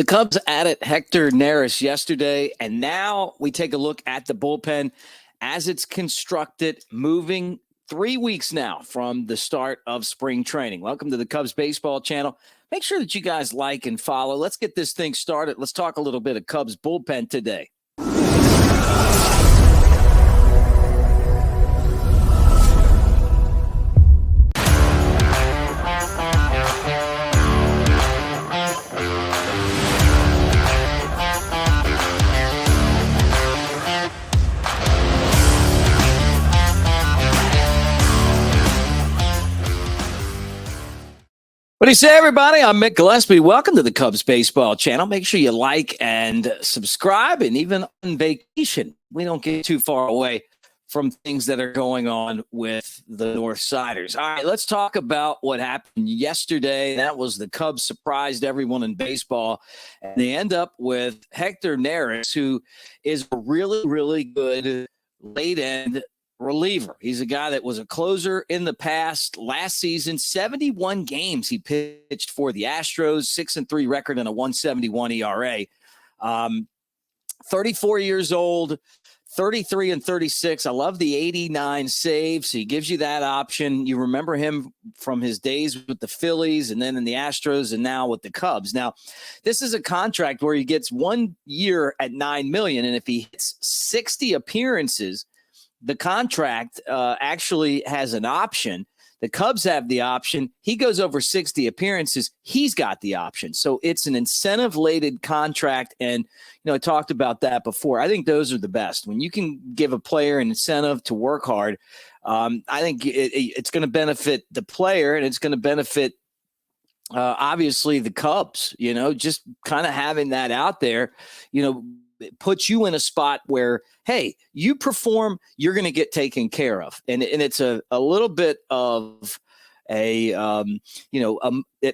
The Cubs added Hector Neris yesterday, and now we take a look at the bullpen as it's constructed, moving 3 weeks now from the start of spring training. Welcome to the Cubs Baseball Channel. Make sure that you guys like and follow. Let's get this thing started. Let's talk a little bit of Cubs bullpen today. What do you say, everybody? I'm Mick Gillispie. Welcome to the Cubs Baseball Channel. Make sure you like and subscribe. And even on vacation, we don't get too far away from things that are going on with the North Siders. All right, let's talk about what happened yesterday. That was the Cubs surprised everyone in baseball. And they end up with Hector Neris, who is a really, really good late-end reliever. He's a guy that was a closer in the past. Last season, 71 games he pitched for the Astros, 6-3 record and a 1.71 ERA. 34 years old, 33 and 36. I love the 89 saves. He gives you that option. You remember him from his days with the Phillies and then in the Astros and now with the Cubs. Now, this is a contract where he gets 1 year at $9 million, and if he hits 60 appearances, the contract actually has an option. The Cubs have the option. He goes over 60 appearances. He's got the option. So it's an incentive-laden contract. And, I talked about that before. I think those are the best. When you can give a player an incentive to work hard, I think it's going to benefit the player, and it's going to benefit, obviously, the Cubs. Just kind of having that out there, it puts you in a spot where, hey, you perform, you're going to get taken care of. And it's a little bit of it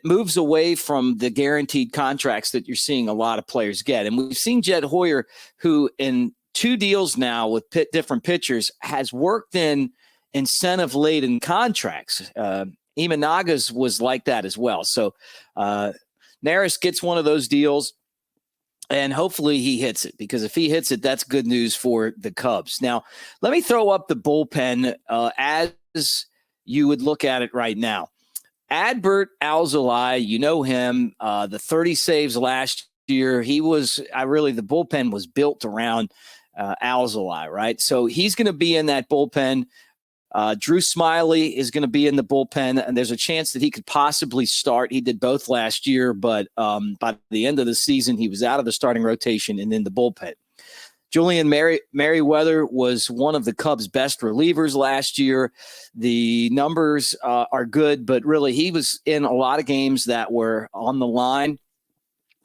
moves away from the guaranteed contracts that you're seeing a lot of players get. And we've seen Jed Hoyer, who in 2 deals now with different pitchers has worked in incentive-laden contracts. Imanaga's was like that as well. So Neris gets one of those deals. And hopefully he hits it, because if he hits it, that's good news for the Cubs. Now, let me throw up the bullpen as you would look at it right now. Adbert Alzolay, you know him, the 30 saves last year. The bullpen was built around Alzolay, right? So he's going to be in that bullpen. Drew Smiley is going to be in the bullpen, and there's a chance that he could possibly start. He did both last year, but by the end of the season, he was out of the starting rotation and in the bullpen. Julian Merryweather was one of the Cubs' best relievers last year. The numbers are good, but really he was in a lot of games that were on the line.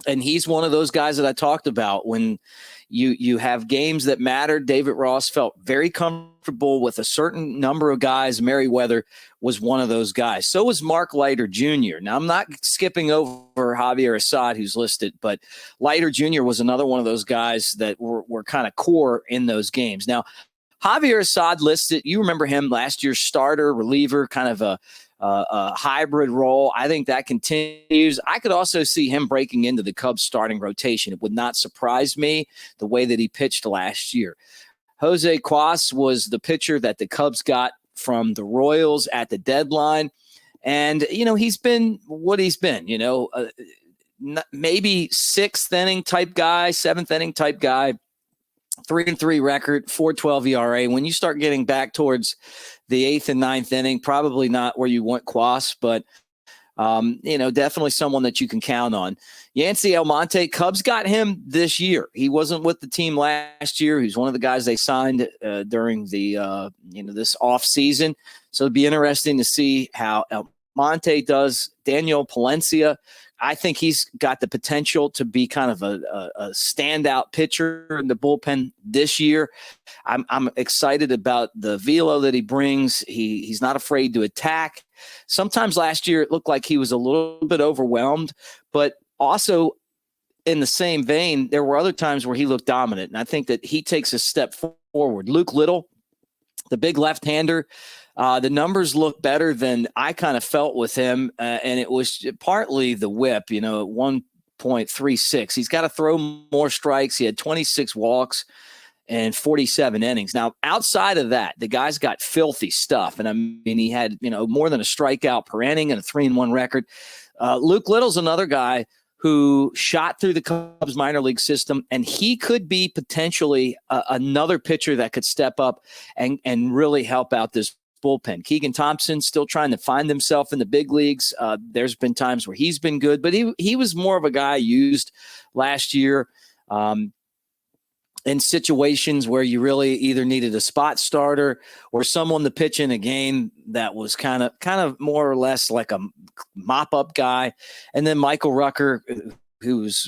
And he's one of those guys that I talked about. When you have games that matter, David Ross felt very comfortable with a certain number of guys. Merryweather was one of those guys. So was Mark Leiter Jr. Now, I'm not skipping over Javier Assad, who's listed, but Leiter Jr. was another one of those guys that were kind of core in those games. Now, Javier Assad listed, you remember him last year, starter, reliever, kind of a hybrid role. I think that continues. I could also see him breaking into the Cubs starting rotation. It would not surprise me the way that he pitched last year. Jose Cuas was the pitcher that the Cubs got from the Royals at the deadline. And, he's been what he's been, maybe 6th inning type guy, 7th inning type guy. 3-3 record, 4.12 ERA. When you start getting back towards the 8th and 9th inning, probably not where you want Cuas, but definitely someone that you can count on. Yancy Almonte, Cubs got him this year. He wasn't with the team last year. He's one of the guys they signed during the this off season. So it'd be interesting to see how Almonte does. Daniel Palencia, I think he's got the potential to be kind of a standout pitcher in the bullpen this year. I'm excited about the velo that he brings. He's not afraid to attack. Sometimes last year it looked like he was a little bit overwhelmed, but also in the same vein, there were other times where he looked dominant, and I think that he takes a step forward. Luke Little, the big left-hander, the numbers look better than I kind of felt with him, and it was partly the whip. At one .36. He's got to throw more strikes. He had 26 walks and 47 innings. Now, outside of that, the guy's got filthy stuff. And I mean, he had, more than a strikeout per inning and a 3-1 record. Luke Little's another guy who shot through the Cubs minor league system, and he could be potentially another pitcher that could step up and really help out this bullpen. Keegan Thompson still trying to find himself in the big leagues. There's been times where he's been good, but he was more of a guy used last year in situations where you really either needed a spot starter or someone to pitch in a game that was kind of more or less like a mop-up guy. And then Michael Rucker, who's,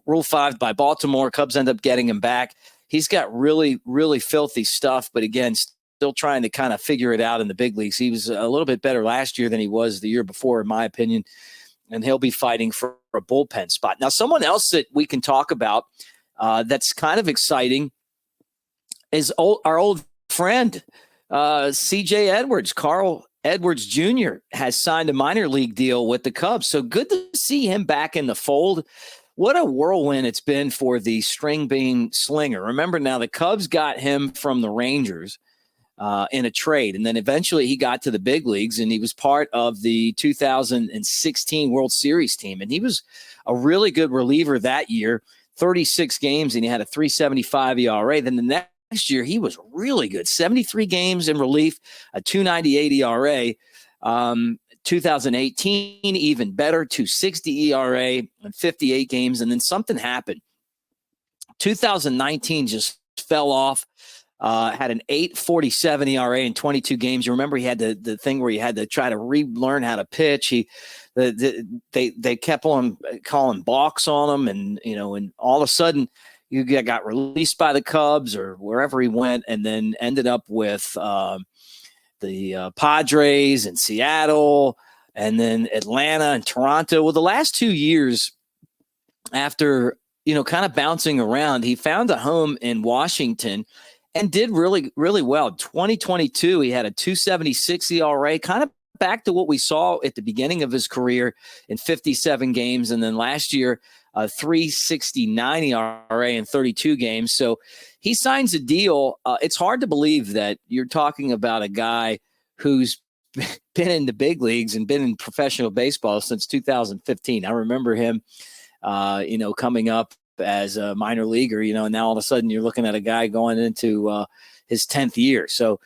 Rule 5 by Baltimore. Cubs end up getting him back. He's got really, really filthy stuff, but again, still trying to kind of figure it out in the big leagues. He was a little bit better last year than he was the year before, in my opinion, and he'll be fighting for a bullpen spot. Now, someone else that we can talk about that's kind of exciting is our old friend, C.J. Edwards. Carl Edwards Jr. has signed a minor league deal with the Cubs. So good to see him back in the fold. What a whirlwind it's been for the string bean slinger. Remember now, the Cubs got him from the Rangers in a trade, and then eventually he got to the big leagues, and he was part of the 2016 World Series team. And he was a really good reliever that year. 36 games, and he had a 3.75 ERA. Then the next year, he was really good. 73 games in relief, a 2.98 ERA. 2018, even better, 2.60 ERA and 58 games. And then something happened. 2019 just fell off. Had an 8.47 ERA in 22 games. You remember he had the thing where he had to try to relearn how to pitch. They kept on calling balks on him, and all of a sudden you got released by the Cubs or wherever he went, and then ended up with the Padres and Seattle, and then Atlanta and Toronto. Well, the last 2 years after kind of bouncing around, he found a home in Washington and did really, really well. 2022, he had a 2.76 ERA, kind of back to what we saw at the beginning of his career in 57 games. And then last year, a 3.69 ERA in 32 games. So he signs a deal. It's hard to believe that you're talking about a guy who's been in the big leagues and been in professional baseball since 2015. I remember him, coming up as a minor leaguer, and now all of a sudden you're looking at a guy going into his 10th year. So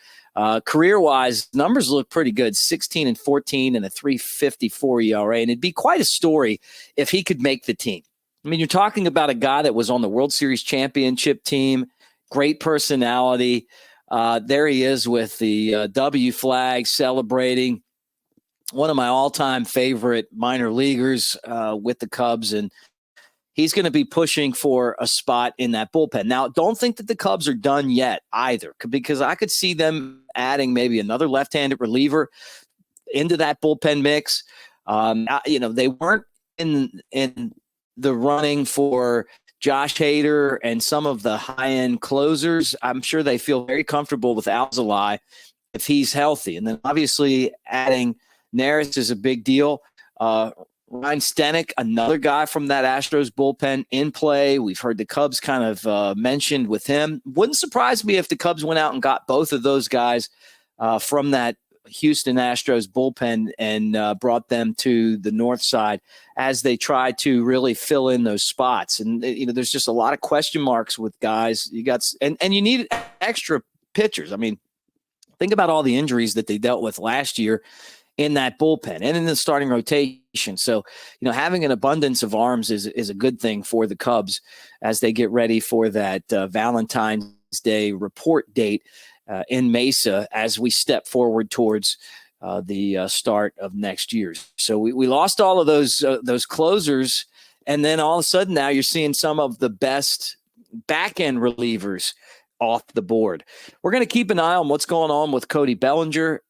career-wise, numbers look pretty good, 16-14 and a 3.54 ERA. And it'd be quite a story if he could make the team. I mean, you're talking about a guy that was on the World Series championship team, great personality. There he is with the W flag celebrating. One of my all-time favorite minor leaguers with the Cubs, and he's going to be pushing for a spot in that bullpen. Now, don't think that the Cubs are done yet either, because I could see them adding maybe another left-handed reliever into that bullpen mix. They weren't in the running for Josh Hader and some of the high-end closers. I'm sure they feel very comfortable with Alzolay if he's healthy. And then obviously adding Neris is a big deal. Ryan Stenek, another guy from that Astros bullpen in play. We've heard the Cubs kind of mentioned with him. Wouldn't surprise me if the Cubs went out and got both of those guys from that Houston Astros bullpen and brought them to the north side as they try to really fill in those spots. And, there's just a lot of question marks with guys. And you need extra pitchers. I mean, think about all the injuries that they dealt with last year in that bullpen and in the starting rotation. So, having an abundance of arms is a good thing for the Cubs as they get ready for that Valentine's Day report date in Mesa as we step forward towards the start of next year. So we lost all of those closers, and then all of a sudden now you're seeing some of the best back-end relievers off the board. We're going to keep an eye on what's going on with Cody Bellinger.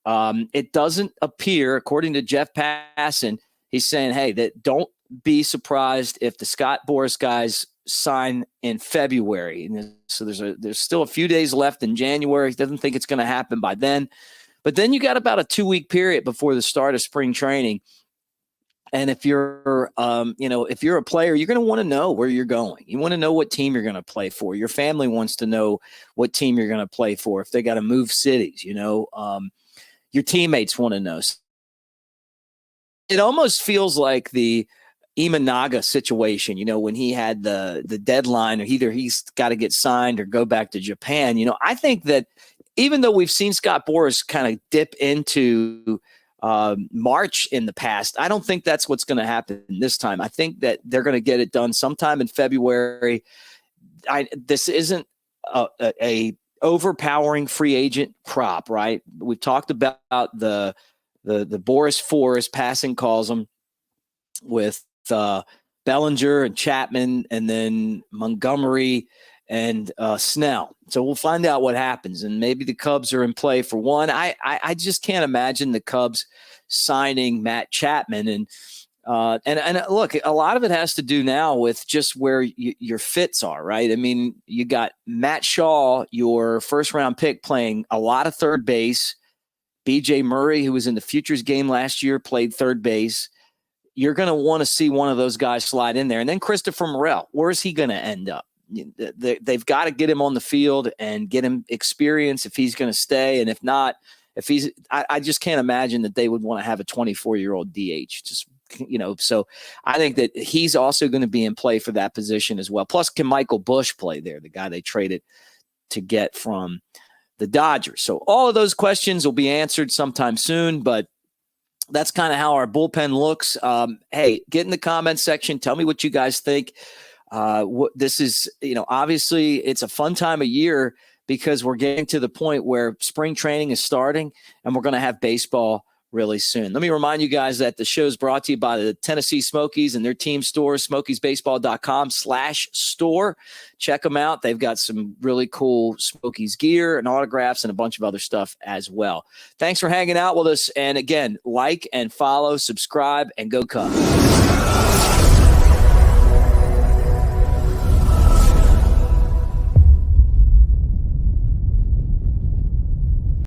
It doesn't appear, according to Jeff Passan, he's saying, hey, that don't be surprised if the Scott Boras guys sign in February. And so there's still a few days left in January. He doesn't think it's going to happen by then. But then you got about a 2-week period before the start of spring training. And if you're, if you're a player, you're going to want to know where you're going. You want to know what team you're going to play for. Your family wants to know what team you're going to play for. If they got to move cities, your teammates want to know. It almost feels like the Imanaga situation, when he had the deadline, or either he's got to get signed or go back to Japan. I think that even though we've seen Scott Boras kind of dip into March in the past, I don't think that's what's going to happen this time. I think that they're going to get it done sometime in February. This isn't a overpowering free agent crop, right? We've talked about the Boris Forrest passing calls them with Bellinger and Chapman, and then Montgomery and Snell. So we'll find out what happens, and maybe the Cubs are in play for one. I just can't imagine the Cubs signing Matt Chapman, and look, a lot of it has to do now with just where your fits are, right? I mean, you got Matt Shaw, your first round pick, playing a lot of third base. BJ Murray, who was in the Futures game last year, played third base. You're going to want to see one of those guys slide in there. And then Christopher Morel, where's he going to end up? They've got to get him on the field and get him experience if he's going to stay. And if not, I just can't imagine that they would want to have a 24-year-old DH. So I think that he's also going to be in play for that position as well. Plus, can Michael Busch play there, the guy they traded to get from the Dodgers? So all of those questions will be answered sometime soon, but that's kind of how our bullpen looks. Hey, get in the comments section. Tell me what you guys think. This is, obviously it's a fun time of year because we're getting to the point where spring training is starting and we're going to have baseball really soon. Let me remind you guys that the show is brought to you by the Tennessee Smokies and their team store, smokiesbaseball.com/store. Check them out. They've got some really cool Smokies gear and autographs and a bunch of other stuff as well. Thanks for hanging out with us. And again, like and follow, subscribe, and go Cubs.